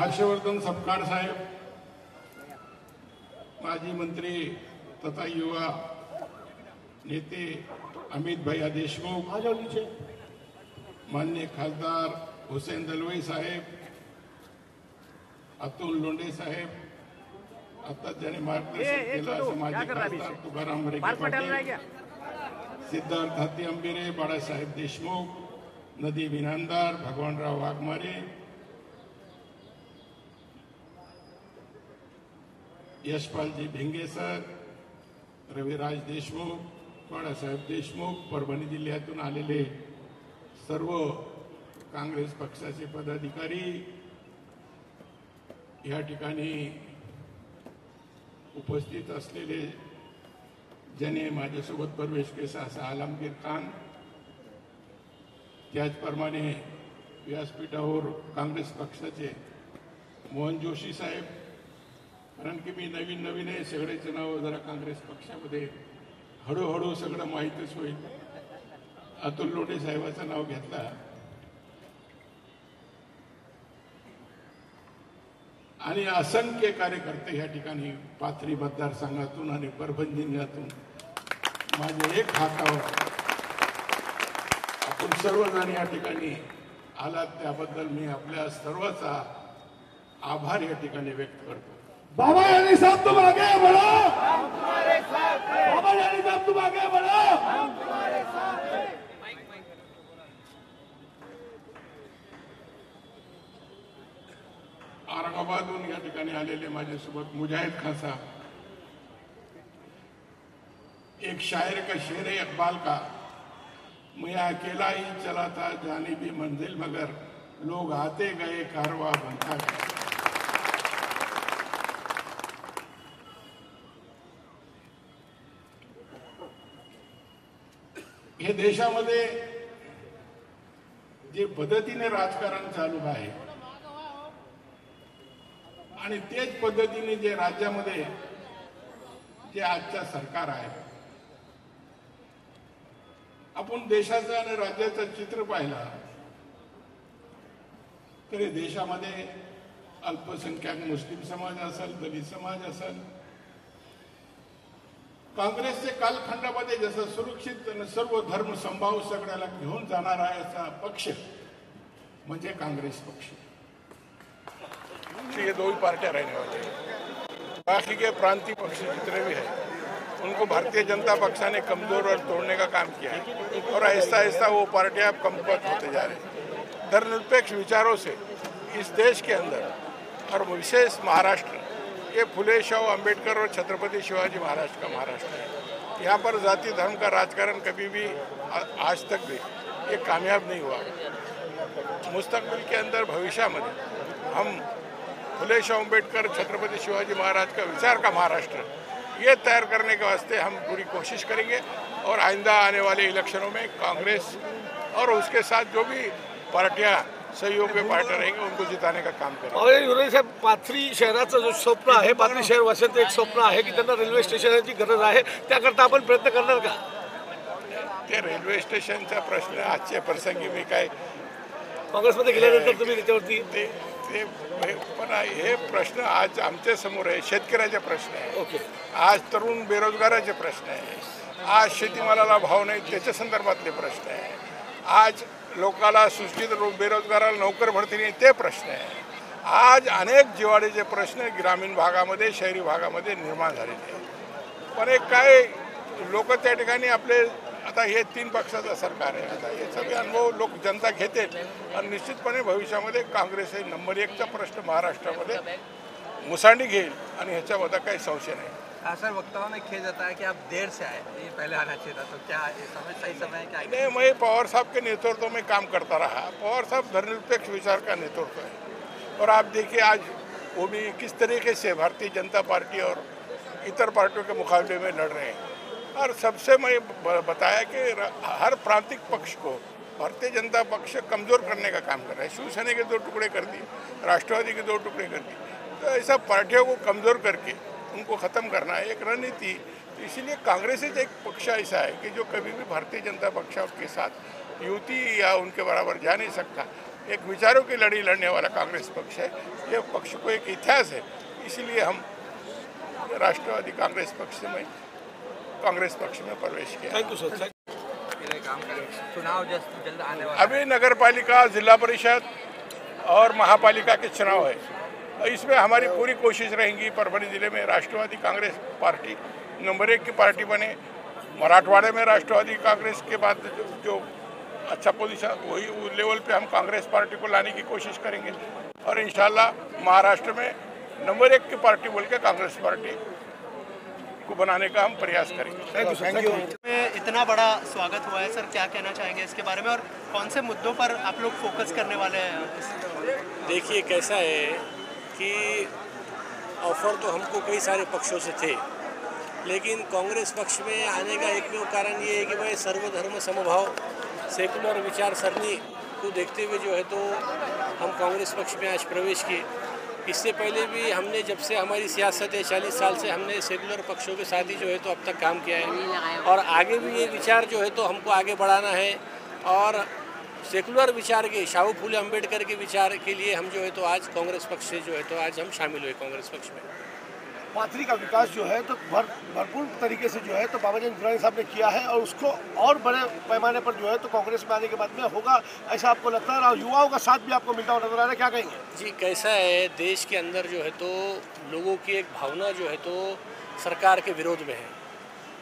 हर्षवर्धन सपकाळ साहेब, माजी मंत्री तथा युवा नेते अमित भैया देशमुख, माननीय खासदार हुसेन दलवाई साहेब, अतुल लोंढे साहेब, आता ज्याने मार्गदर्शन केलं असं माजी खासदार तुकाराम रेगे पाटील, सिद्धार्थ हाती अंबिरे, बाळासाहेब देशमुख, नदीम इनामदार, भगवानराव वाघमारे, यशपालजी भिंगे सर, रविराज देशमुख, बाळासाहेब देशमुख, परभणी जिल्ह्यातून आलेले सर्व काँग्रेस पक्षाचे पदाधिकारी, या ठिकाणी उपस्थित असलेले ज्याने माझ्यासोबत प्रवेश केला असा आलमगीर खान, त्याचप्रमाणे व्यासपीठावर काँग्रेस पक्षाचे मोहन जोशी साहेब, कारण की मी नवीन आहे, सगळ्याचं नाव जरा काँग्रेस पक्षामध्ये हळूहळू सगळं माहीतच होईल. अतुल लोंढे साहेबाचं नाव घेतला आणि असंख्य कार्यकर्ते या ठिकाणी पाथरी मतदारसंघातून आणि परभणी जिल्ह्यातून माझे एक हातावर आपण सर्वजण या ठिकाणी आलात, त्याबद्दल मी आपल्या सर्वांचा आभार या ठिकाणी व्यक्त करतो. बाबा यानी साहब तुम आगे बढ़ो, हम तुम्हारे साथ हैं. बाबा यानी साहब तुम आगे बढ़ो, हम तुम्हारे साथ हैं. औरंगाबादहून या ठिकाणी आलेले माझ्यासोबत मुजाहिद खान साहब, एक शायर का शेर है इकबाल का, मैं अकेला ही चला था जाने भी मंजिल मगर लोग आते गए कारवा बनता गया. हे देशामध्ये जे पद्धतीने राजकारण चालू आहे आणि तेच पद्धतीने जे राज्यामध्ये जे आजच्या सरकार आहे, आपण देशाचं आणि राज्याचं चित्र पाहिलं तर देशामध्ये अल्पसंख्याक मुस्लिम समाज असेल, दलित समाज असेल, काँग्रेसचे कालखंडामध्ये जसं सुरक्षित सर्व धर्म संभाव सगळ्याला घेऊन जाणारा असा पक्ष म्हणजे कांग्रेस पक्ष. ये दो ही पार्टियां रहने वाली हैं, बाकी के प्रांतीय पक्ष जितने भी हैं उनको भारतीय जनता पक्षा ने कमजोर और तोड़ने का काम किया है और आहिस्ता आहिस्ता वो पार्टियां अब कमकुवत होते जा रही हैं. धर्मनिरपेक्ष विचारों से इस देश के अंदर और विशेष महाराष्ट्र, ये फुले शाहू अम्बेडकर और छत्रपति शिवाजी महाराज का महाराष्ट्र है. यहाँ पर जाति धर्म का राजकारण कभी भी आज तक भी ये कामयाब नहीं हुआ. मुस्तकबिल के अंदर भविष्य में हम फुले शाहू अम्बेडकर, छत्रपति शिवाजी महाराज का विचार का महाराष्ट्र ये तैयार करने के वास्ते हम पूरी कोशिश करेंगे और आइंदा आने वाले इलेक्शनों में कांग्रेस और उसके साथ जो भी पार्टियां सहयोग में पार्टी रहेंगे उनको जिताने का काम करेंगे. और युवराज साहेब, पाथरी शहराचं जो स्वप्न आहे, पाथरी शहर वासियांचं एक स्वप्न आहे की त्यांना रेल्वे स्टेशनची गरज आहे, त्याकरता आपण प्रयत्न करणार का? ते रेल्वे स्टेशनचा प्रश्न आजच्या प्रसंगी मी काय काँग्रेसमध्ये गेल्यानंतर तुम्ही त्याच्यावरती ते पण हे प्रश्न आज आमच्या समोर आहे. शेतकऱ्याचे प्रश्न आहे, ओके, आज तरुण बेरोजगाराचे प्रश्न आहे, आज शेतीमालाला भाव नाही त्याच्या संदर्भातले प्रश्न आहे, आज लोकाला सुशिक्षित बेरोजगाराला नोकर भरती नाही ते प्रश्न आहे, आज अनेक जिव्हाळ्याचे प्रश्न ग्रामीण भागामध्ये शहरी भागामध्ये निर्माण झालेले आहेत. पण एक काय लोक त्या ठिकाणी आपले आता हे 3 पक्षाचं सरकार आहे, आता हे सगळे अनुभव लोक जनता घेतील आणि निश्चितपणे भविष्यामध्ये काँग्रेस हे नंबर 1चा प्रश्न महाराष्ट्रामध्ये मुसांडी घेईल आणि ह्याच्यामध्ये काही संशय नाही. सर, वक्ताओं ने किया जाता है कि आप देर से आए, ये पहले आना चाहिए था, तो क्या ये समय सही समय है क्या? नहीं, मैं पवार साहब के नेतृत्व में काम करता रहा. पवार साहब धर्मनिरपेक्ष विचार का नेतृत्व है और आप देखिए आज वो भी किस तरीके से भारतीय जनता पार्टी और इतर पार्टियों के मुकाबले में लड़ रहे हैं. और सबसे मैं बताया कि हर प्रांतिक पक्ष को भारतीय जनता पक्ष कमज़ोर करने का काम कर रहा है. शिवसेना के 2 टुकड़े कर दिए, राष्ट्रवादी के 2 टुकड़े कर दिए, तो ऐसा पार्टियों को कमज़ोर करके उनको ख़त्म करना है एक रणनीति. तो इसीलिए कांग्रेस एक पक्ष ऐसा है कि जो कभी भी भारतीय जनता पक्ष के साथ युति या उनके बराबर जा नहीं सकता. एक विचारों की लड़ी लड़ने वाला कांग्रेस पक्ष है। ये पक्ष को एक इतिहास है, इसलिए हम राष्ट्रवादी कांग्रेस पक्ष में प्रवेश किया। Thank you sir. काम करेंगे। चुनाव जल्द आने वाला अभी नगर पालिका, जिला परिषद और महापालिका के चुनाव है। इसमें हमारी पूरी कोशिश रहेगी परभणी जिले में राष्ट्रवादी कांग्रेस पार्टी नंबर 1 की पार्टी बने। मराठवाड़े में राष्ट्रवादी कांग्रेस के बाद जो अच्छा पोजीशन वही उस लेवल पे हम कांग्रेस पार्टी को लाने की कोशिश करेंगे और इंशाल्लाह महाराष्ट्र में नंबर 1 की पार्टी बोल के कांग्रेस पार्टी को बनाने का हम प्रयास करेंगे। Thank you. में इतना बड़ा स्वागत हुआ है सर, क्या कहना चाहेंगे इसके बारे में और कौन से मुद्दों पर आप लोग फोकस करने वाले हैं? देखिए कैसा है कि ऑफर तो हमको कई सारे पक्षों से थे, लेकिन कांग्रेस पक्ष में आने का एकमेव कारण ये है कि भाई सर्वधर्म समभाव सेकुलर विचार सरणी को देखते हुए जो है तो हम कांग्रेस पक्ष में आज प्रवेश किए। इससे पहले भी हमने जब से हमारी सियासत है 40 साल से हमने सेकुलर पक्षों के साथ ही जो है तो अब तक काम किया है और आगे भी ये विचार जो है तो हमको आगे बढ़ाना है और सेकुलर विचार के शाहू फूले अम्बेडकर के विचार के लिए हम जो है तो आज कांग्रेस पक्ष से जो है तो आज हम शामिल हुए कांग्रेस पक्ष में। पाथरी का विकास जो है तो भरपूर तरीके से जो है तो बाबा जन दुरानी साहब ने किया है और उसको और बड़े पैमाने पर जो है तो कांग्रेस में आने के बाद में होगा, ऐसा आपको लगता है? और युवाओं का साथ भी आपको मिलता हुआ नजर आ रहा है, क्या कहेंगे? जी कैसा है, देश के अंदर जो है तो लोगों की एक भावना जो है तो सरकार के विरोध में है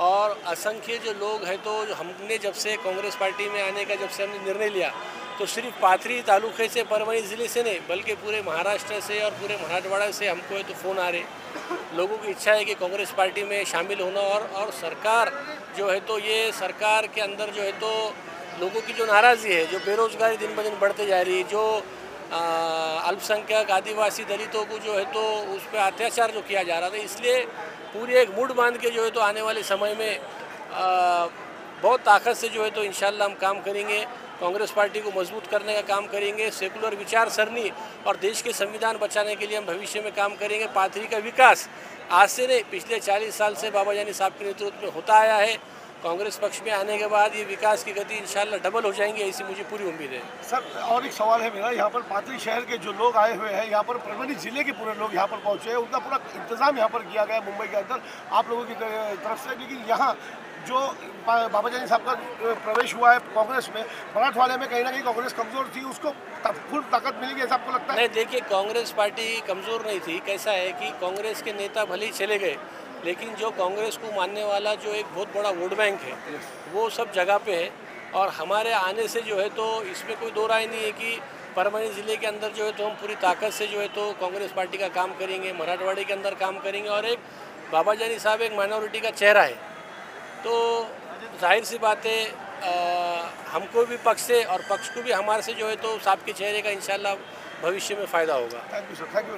और असंख्य जो लोग हैं तो हमने जब से कांग्रेस पार्टी में आने का जब से हमने निर्णय लिया तो सिर्फ पाथरी तालुके से परभणी ज़िले से नहीं बल्कि पूरे महाराष्ट्र से और पूरे मराठवाड़ा से हमको है तो फ़ोन आ रहे। लोगों की इच्छा है कि कांग्रेस पार्टी में शामिल होना और सरकार जो है तो ये सरकार के अंदर जो है तो लोगों की जो नाराज़गी है, जो बेरोजगारी दिन ब दिन बढ़ते जा रही है, जो अल्पसंख्यक आदिवासी दलितों को जो है तो उस पर अत्याचार जो किया जा रहा था, इसलिए पूरी एक मूड बांध के जो है तो आने वाले समय में बहुत ताकत से जो है तो इंशाल्लाह हम काम करेंगे, कांग्रेस पार्टी को मजबूत करने का काम करेंगे, सेकुलर विचार सरणी और देश के संविधान बचाने के लिए हम भविष्य में काम करेंगे। पाथरी का विकास आज से नहीं पिछले 40 साल से बाबा जानी साहब के नेतृत्व में होता आया है। कांग्रेस पक्ष में आने के बाद ये विकास की गति इंशाल्लाह डबल हो जाएंगी, ऐसी मुझे पूरी उम्मीद है। सर और एक सवाल है मेरा, यहाँ पर पाथरी शहर के जो लोग आए हुए हैं, यहाँ पर परभणी जिले के पूरे लोग यहाँ पर पहुँचे हैं, उनका पूरा इंतजाम यहाँ पर किया गया मुंबई के अंदर आप लोगों की तरफ से, लेकिन यहाँ जो बाबा जानी साहब का प्रवेश हुआ है कांग्रेस में, मराठवाड़े में कहीं ना कहीं कांग्रेस कमजोर थी, उसको फुल ताकत मिलेगी ऐसा आपको लगता है? नहीं, देखिए कांग्रेस पार्टी कमज़ोर नहीं थी। कैसा है कि कांग्रेस के नेता भले ही चले गए, लेकिन जो कांग्रेस को मानने वाला जो एक बहुत बड़ा वोट बैंक है वो सब जगह पे है और हमारे आने से जो है तो इसमें कोई दो राय नहीं है कि परभणी ज़िले के अंदर जो है तो हम पूरी ताकत से जो है तो कांग्रेस पार्टी का काम करेंगे, मराठवाड़े के अंदर काम करेंगे और एक बाबा जानी साहब एक माइनॉरिटी का चेहरा है, तो जाहिर सी बात है हमको भी पक्ष से और पक्ष को भी हमारे से जो है तो साहब के चेहरे का इंशाल्लाह भविष्य में फ़ायदा होगा। Thank you sir, thank you.